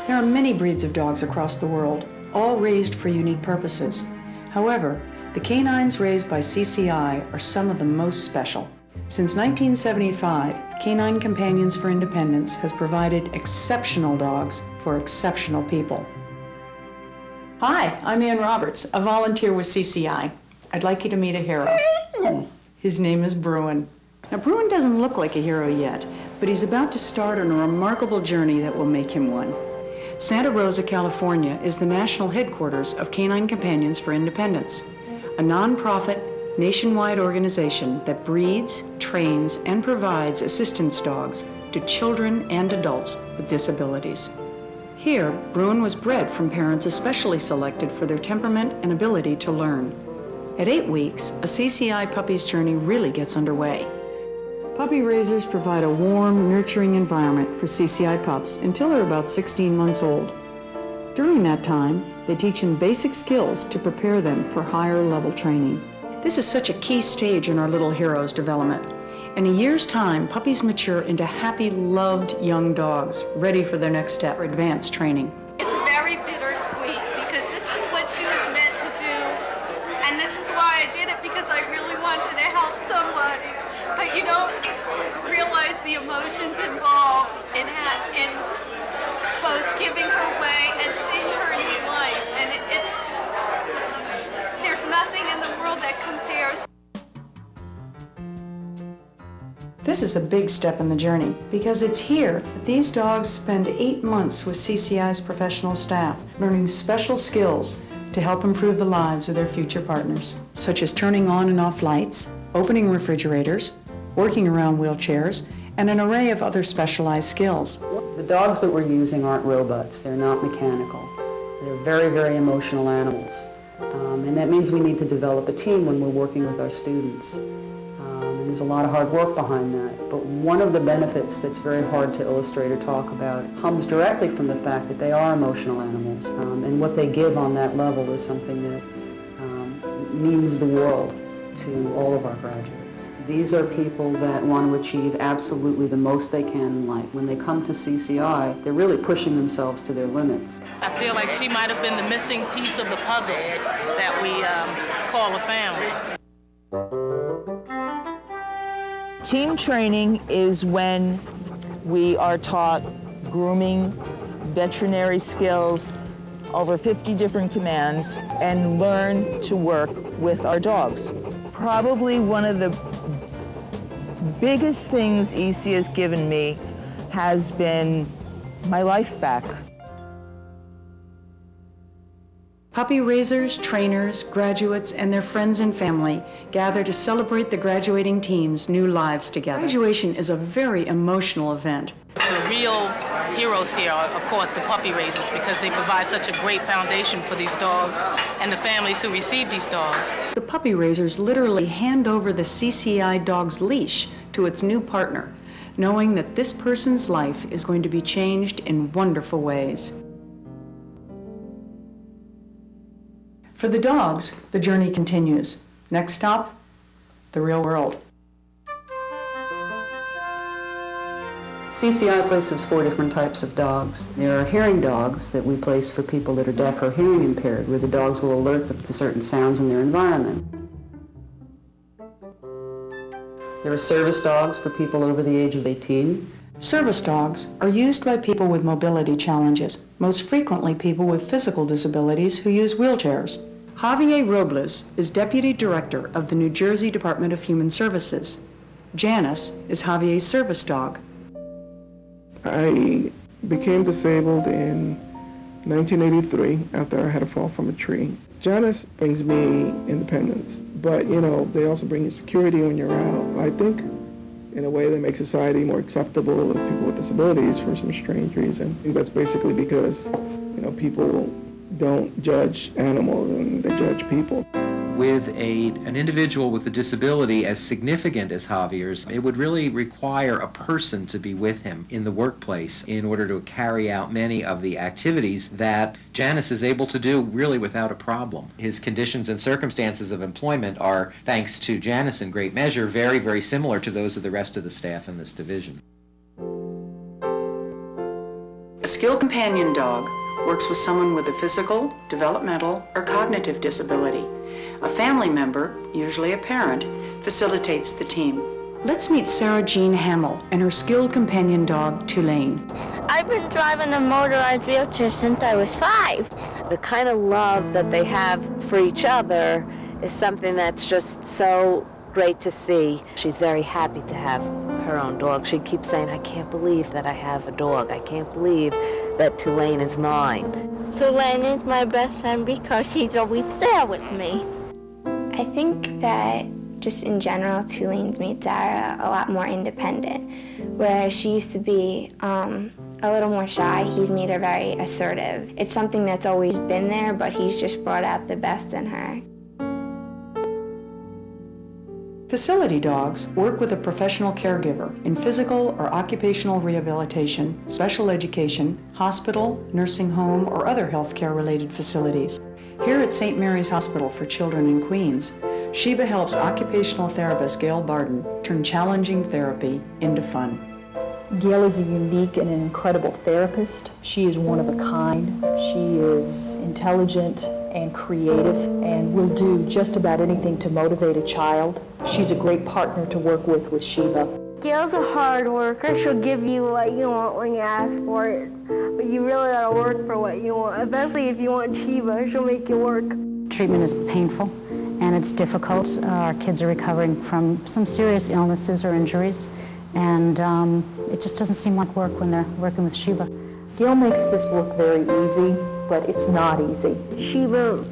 There are many breeds of dogs across the world, all raised for unique purposes. However, the canines raised by CCI are some of the most special. Since 1975, Canine Companions for Independence has provided exceptional dogs for exceptional people. Hi, I'm Ann Roberts, a volunteer with CCI. I'd like you to meet a hero. His name is Bruin. Now, Bruin doesn't look like a hero yet, but he's about to start on a remarkable journey that will make him one. Santa Rosa, California is the national headquarters of Canine Companions for Independence, a nonprofit, nationwide organization that breeds, trains, and provides assistance dogs to children and adults with disabilities. Here, Bruin was bred from parents especially selected for their temperament and ability to learn. At 8 weeks, a CCI puppy's journey really gets underway. Puppy raisers provide a warm, nurturing environment for CCI pups until they're about 16 months old. During that time, they teach them basic skills to prepare them for higher level training. This is such a key stage in our little hero's development. In a year's time, puppies mature into happy, loved young dogs, ready for their next step for advanced training. It's very bittersweet because this is what she was meant to do, and this is why I did it, because I really wanted to help somebody. But you don't realize the emotions involved in both giving her away and seeing her new life, and there's nothing in the world that compares. This is a big step in the journey because it's here that these dogs spend 8 months with CCI's professional staff, learning special skills to help improve the lives of their future partners, such as turning on and off lights, opening refrigerators, working around wheelchairs, and an array of other specialized skills. The dogs that we're using aren't robots. They're not mechanical. They're very, very emotional animals. And that means we need to develop a team when we're working with our students. And there's a lot of hard work behind that. But one of the benefits that's very hard to illustrate or talk about comes directly from the fact that they are emotional animals. And what they give on that level is something that means the world to all of our graduates. These are people that want to achieve absolutely the most they can in life. When they come to CCI, they're really pushing themselves to their limits. I feel like she might have been the missing piece of the puzzle that we call a family. Team training is when we are taught grooming, veterinary skills, over 50 different commands, and learn to work with our dogs. Probably one of the biggest things EC has given me has been my life back. Puppy raisers, trainers, graduates, and their friends and family gather to celebrate the graduating team's new lives together. Graduation is a very emotional event. The real heroes here are, of course, the puppy raisers, because they provide such a great foundation for these dogs and the families who receive these dogs. The puppy raisers literally hand over the CCI dog's leash to its new partner, knowing that this person's life is going to be changed in wonderful ways. For the dogs, the journey continues. Next stop, the real world. CCI places 4 different types of dogs. There are hearing dogs that we place for people that are deaf or hearing impaired, where the dogs will alert them to certain sounds in their environment. There are service dogs for people over the age of 18. Service dogs are used by people with mobility challenges, most frequently people with physical disabilities who use wheelchairs. Javier Robles is Deputy Director of the New Jersey Department of Human Services. Janice is Javier's service dog. I became disabled in 1983 after I had a fall from a tree. Janice brings me independence, but you know, they also bring you security when you're out. I think in a way they make society more acceptable of people with disabilities for some strange reason. I think that's basically because, you know, people don't judge animals and they judge people. With an individual with a disability as significant as Javier's, it would really require a person to be with him in the workplace in order to carry out many of the activities that Janice is able to do really without a problem. His conditions and circumstances of employment are, thanks to Janice in great measure, very, very similar to those of the rest of the staff in this division. A skilled companion dog works with someone with a physical, developmental, or cognitive disability. A family member, usually a parent, facilitates the team. Let's meet Sarah Jean Hamill and her skilled companion dog, Tulane. I've been driving a motorized wheelchair since I was 5. The kind of love that they have for each other is something that's just so great to see. She's very happy to have her own dog. She keeps saying, I can't believe that I have a dog. I can't believe that Tulane is mine. Tulane is my best friend because he's always there with me. I think that just in general, Tulane's made Zara a lot more independent. Whereas she used to be a little more shy, he's made her very assertive. It's something that's always been there, but he's just brought out the best in her. Facility dogs work with a professional caregiver in physical or occupational rehabilitation, special education, hospital, nursing home, or other healthcare-related facilities. Here at St. Mary's Hospital for Children in Queens, Sheba helps occupational therapist Gail Barden turn challenging therapy into fun. Gail is a unique and an incredible therapist. She is one of a kind. She is intelligent and creative and will do just about anything to motivate a child. She's a great partner to work with Sheba. Gail's a hard worker. She'll give you what you want when you ask for it. But you really gotta work for what you want, especially if you want Sheba. She'll make you work. Treatment is painful and it's difficult. Our kids are recovering from some serious illnesses or injuries, and it just doesn't seem like work when they're working with Sheba. Gail makes this look very easy, but it's not easy. Sheba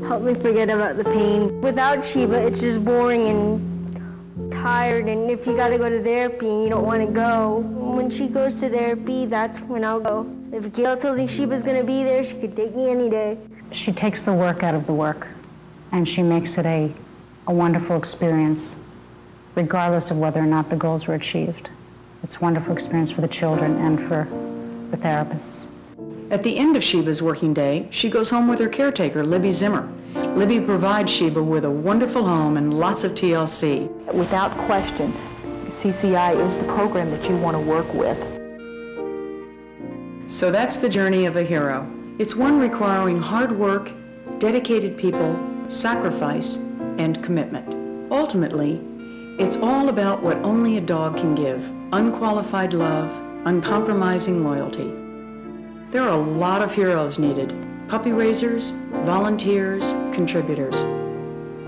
helped me forget about the pain. Without Sheba, it's just boring and tired, and if you gotta go to therapy and you don't want to go, when she goes to therapy, that's when I'll go. If Gail tells me Sheba's gonna be there, she could take me any day. She takes the work out of the work, and she makes it a wonderful experience, regardless of whether or not the goals were achieved. It's a wonderful experience for the children and for the therapists. At the end of Sheba's working day, she goes home with her caretaker, Libby Zimmer. Libby provides Sheba with a wonderful home and lots of TLC. Without question, CCI is the program that you want to work with. So that's the journey of a hero. It's one requiring hard work, dedicated people, sacrifice, and commitment. Ultimately, it's all about what only a dog can give: unqualified love, uncompromising loyalty. There are a lot of heroes needed: puppy raisers, volunteers, contributors.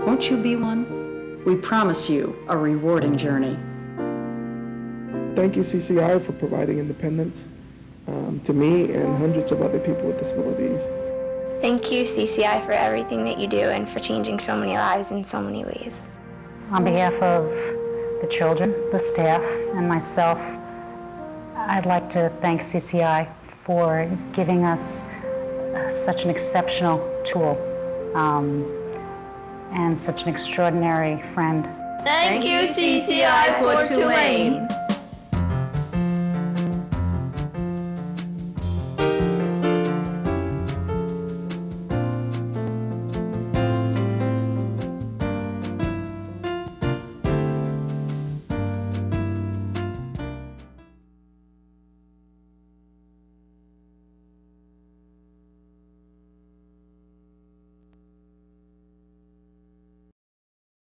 Won't you be one? We promise you a rewarding journey. Thank you, CCI, for providing independence to me and hundreds of other people with disabilities. Thank you, CCI, for everything that you do and for changing so many lives in so many ways. On behalf of the children, the staff, and myself, I'd like to thank CCI for giving us such an exceptional tool and such an extraordinary friend. Thank you, CCI, for Tulane.